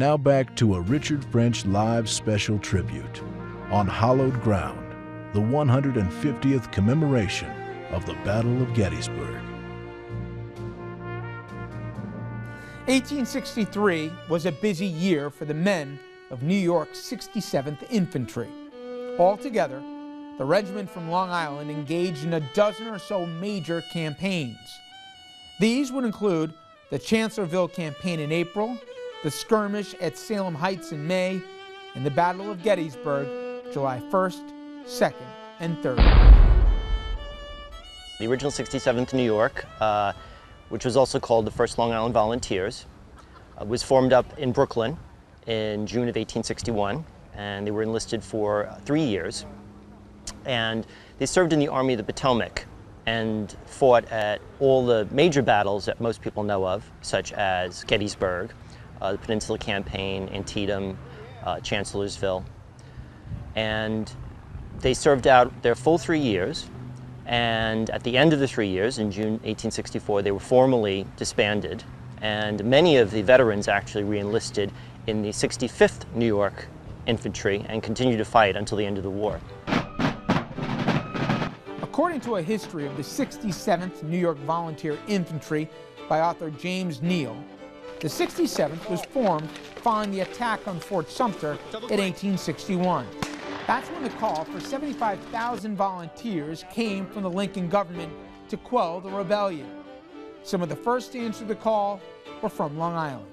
Now back to a Richard French live special tribute on hallowed ground, the 150th commemoration of the Battle of Gettysburg. 1863 was a busy year for the men of New York's 67th Infantry. Altogether, the regiment from Long Island engaged in a dozen or so major campaigns. These would include the Chancellorsville Campaign in April, the skirmish at Salem Heights in May, and the Battle of Gettysburg, July 1st, 2nd, and 3rd. The original 67th New York, which was also called the 1st Long Island Volunteers, was formed up in Brooklyn in June of 1861, and they were enlisted for 3 years. And they served in the Army of the Potomac and fought at all the major battles that most people know of, such as Gettysburg, the Peninsula Campaign, Antietam, Chancellorsville. And they served out their full 3 years, and at the end of the 3 years, in June 1864, they were formally disbanded, and many of the veterans actually re-enlisted in the 65th New York Infantry and continued to fight until the end of the war. According to a history of the 67th New York Volunteer Infantry by author James Neal, the 67th was formed following the attack on Fort Sumter in 1861. That's when the call for 75,000 volunteers came from the Lincoln government to quell the rebellion. Some of the first to answer the call were from Long Island.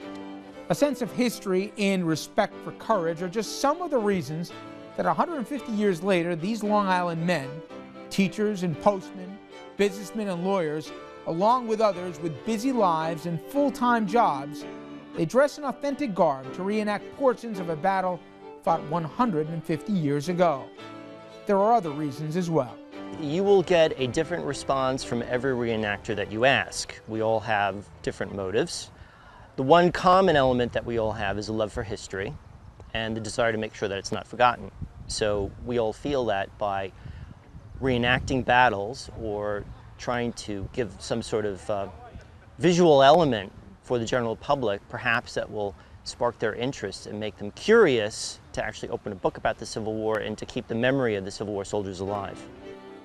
A sense of history and respect for courage are just some of the reasons that 150 years later, these Long Island men, teachers and postmen, businessmen and lawyers, along with others with busy lives and full-time jobs, they dress in authentic garb to reenact portions of a battle fought 150 years ago. There are other reasons as well. You will get a different response from every reenactor that you ask. We all have different motives. The one common element that we all have is a love for history and the desire to make sure that it's not forgotten. So we all feel that by reenacting battles or trying to give some sort of visual element for the general public, perhaps that will spark their interest and make them curious to actually open a book about the Civil War and to keep the memory of the Civil War soldiers alive.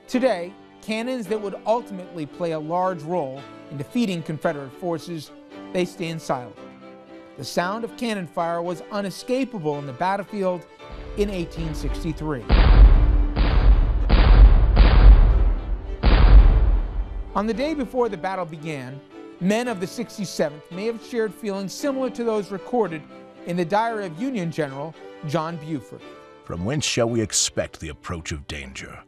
Today, cannons that would ultimately play a large role in defeating Confederate forces, they stand silent. The sound of cannon fire was unescapable in the battlefield in 1863. On the day before the battle began, men of the 67th may have shared feelings similar to those recorded in the diary of Union General John Buford. From whence shall we expect the approach of danger?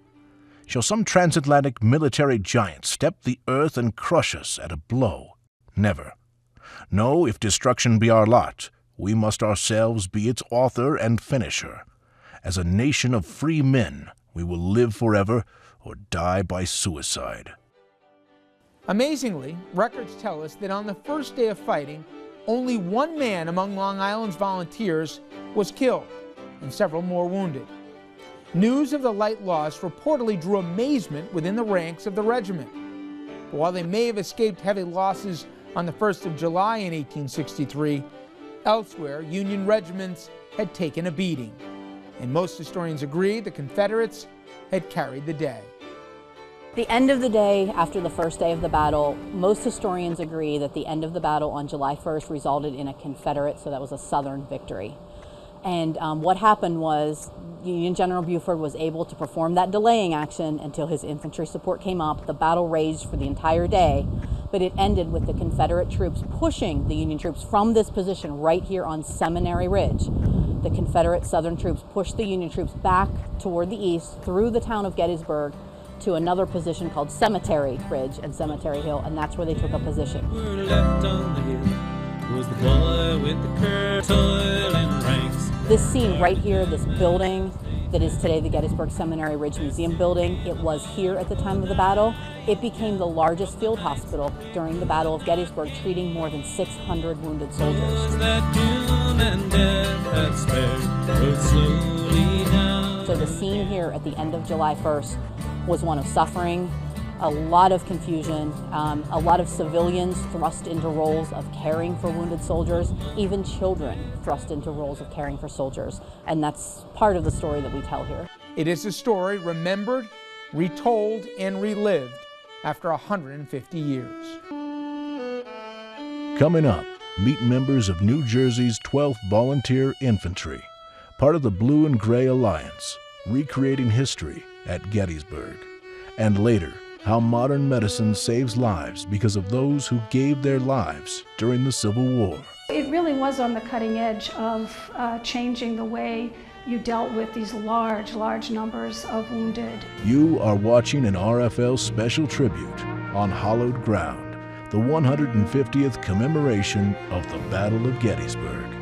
Shall some transatlantic military giant step the earth and crush us at a blow? Never. No, if destruction be our lot, we must ourselves be its author and finisher. As a nation of free men, we will live forever or die by suicide. Amazingly, records tell us that on the first day of fighting, only one man among Long Island's volunteers was killed and several more wounded. News of the light loss reportedly drew amazement within the ranks of the regiment. But while they may have escaped heavy losses on the 1st of July in 1863, elsewhere Union regiments had taken a beating, and most historians agree the Confederates had carried the day. The end of the day, after the first day of the battle, most historians agree that the end of the battle on July 1st resulted in a Confederate, so that was a Southern victory. And what happened was Union General Buford was able to perform that delaying action until his infantry support came up. The battle raged for the entire day, but it ended with the Confederate troops pushing the Union troops from this position right here on Seminary Ridge. The Confederate Southern troops pushed the Union troops back toward the east through the town of Gettysburg to another position called Cemetery Ridge and Cemetery Hill, and that's where they took a position. We're left on the hill was the boy with the curved toiling ranks. This scene right here, this building that is today the Gettysburg Seminary Ridge Museum building, it was here at the time of the battle. It became the largest field hospital during the Battle of Gettysburg, treating more than 600 wounded soldiers. That doom and death had spared, rode slowly down. So the scene here at the end of July 1st was one of suffering, a lot of confusion, a lot of civilians thrust into roles of caring for wounded soldiers, even children thrust into roles of caring for soldiers. And that's part of the story that we tell here. It is a story remembered, retold, and relived after 150 years. Coming up, meet members of New Jersey's 12th Volunteer Infantry, part of the Blue and Gray Alliance, recreating history at Gettysburg. And later, how modern medicine saves lives because of those who gave their lives during the Civil War. It really was on the cutting edge of changing the way you dealt with these large numbers of wounded. You are watching an RFL special tribute on hallowed ground, the 150th commemoration of the Battle of Gettysburg.